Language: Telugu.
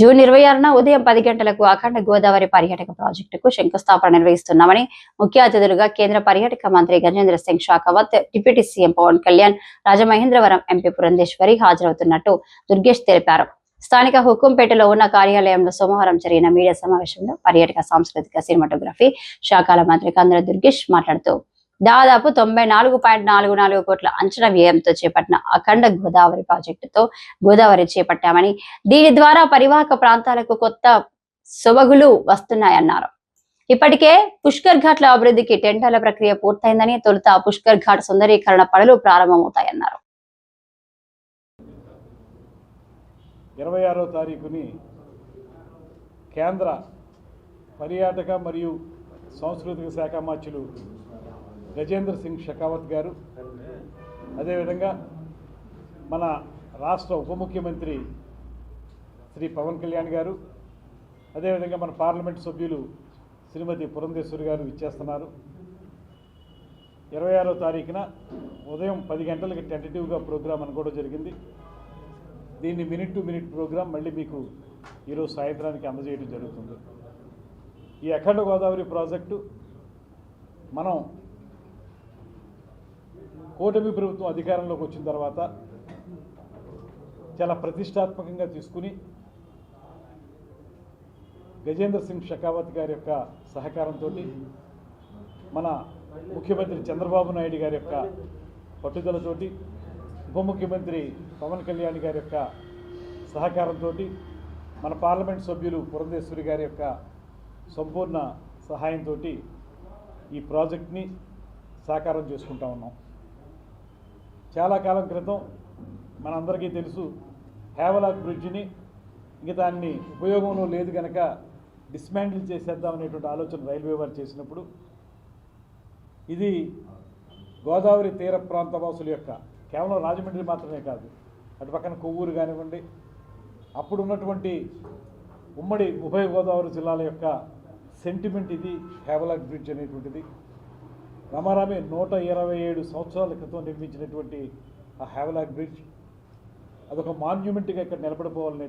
జూన్ 26న ఉదయం 10 గంటలకు అఖండ గోదావరి పర్యాటక ప్రాజెక్టుకు శంకుస్థాపన నిర్వహిస్తున్నామని ముఖ్య అతిథులుగా కేంద్ర పర్యాటక మంత్రి Gajendra Singh Shekhawat, deputy CM Pawan Kalyan, Rajamahendravaram MP Purandeswari హాజరవుతున్నట్టు దుర్గేష్ తెలిపారు. స్థానిక హుకుంపేటలో ఉన్న కార్యాలయంలో సోమవారం జరిగిన మీడియా సమావేశంలో పర్యాటక, సాంస్కృతిక, సినిమాటోగ్రఫీ శాఖల మంత్రి కందుల దుర్గేష్ మాట్లాడుతూ దాదాపు 94.44 కోట్ల అంచనా వ్యయంతో చేపట్టిన అఖండ గోదావరి ప్రాజెక్టుతో గోదావరి చేపట్టామని, దీని ద్వారా పరివాహక ప్రాంతాలకు కొత్త సొబగులు వస్తున్నాయన్నారు. ఇప్పటికే పుష్కర్ ఘాట్ల అభివృద్ధికి టెండర్ల ప్రక్రియ పూర్తయిందని, తొలుత పుష్కర్ ఘాట్ సుందరీకరణ పనులు ప్రారంభమవుతాయన్నారు. 26వ తారీఖుని కేంద్ర పర్యాటక మరియు సాంస్కృతిక శాఖ మంత్రులు గజేంద్ర సింగ్ షెకావత్ గారు, అదేవిధంగా మన రాష్ట్ర ఉప ముఖ్యమంత్రి శ్రీ పవన్ కళ్యాణ్ గారు, అదేవిధంగా మన పార్లమెంట్ సభ్యులు శ్రీమతి పురంధేశ్వరి గారు ఇచ్చేస్తున్నారు. 26వ తారీఖున ఉదయం 10 గంటలకి టెంటేటివ్గా ప్రోగ్రాం అనుకోవడం జరిగింది. దీన్ని మినిట్ టు మినిట్ ప్రోగ్రాం మళ్ళీ మీకు ఈరోజు సాయంత్రానికి అందజేయడం జరుగుతుంది. ఈ అఖండ గోదావరి ప్రాజెక్టు మనం కూటమి ప్రభుత్వం అధికారంలోకి వచ్చిన తర్వాత చాలా ప్రతిష్టాత్మకంగా తీసుకుని గజేంద్ర సింగ్ షెకావత్ గారి యొక్క సహకారంతో, మన ముఖ్యమంత్రి చంద్రబాబు నాయుడు గారి యొక్క పట్టుదలతోటి, ఉప ముఖ్యమంత్రి పవన్ కళ్యాణ్ గారి యొక్క సహకారంతో, మన పార్లమెంట్ సభ్యులు పురంధేశ్వరి గారి యొక్క సంపూర్ణ సహాయంతో ఈ ప్రాజెక్ట్ని సాకారం చేసుకుంటా ఉన్నాం. చాలా కాలం క్రితం మనందరికీ తెలుసు, హేవలాక్ బ్రిడ్జిని ఇంక దాన్ని ఉపయోగంలో లేదు కనుక డిస్మాండిల్ చేసేద్దామనేటువంటి ఆలోచన రైల్వే వారు చేసినప్పుడు, ఇది గోదావరి తీర ప్రాంత వాసుల యొక్క, కేవలం రాజమండ్రి మాత్రమే కాదు, అటు పక్కన కొవ్వూరు కానివ్వండి, అప్పుడు ఉన్నటువంటి ఉమ్మడి ఉభయ గోదావరి జిల్లాల యొక్క సెంటిమెంట్ ఇది హేవలాక్ బ్రిడ్జ్ అనేటువంటిది. రమారామే 127 సంవత్సరాల క్రితం నిర్మించినటువంటి ఆ హేవలాక్ బ్రిడ్జ్ అదొక మాన్యుమెంట్గా ఇక్కడ నిలబడిపోవాలనే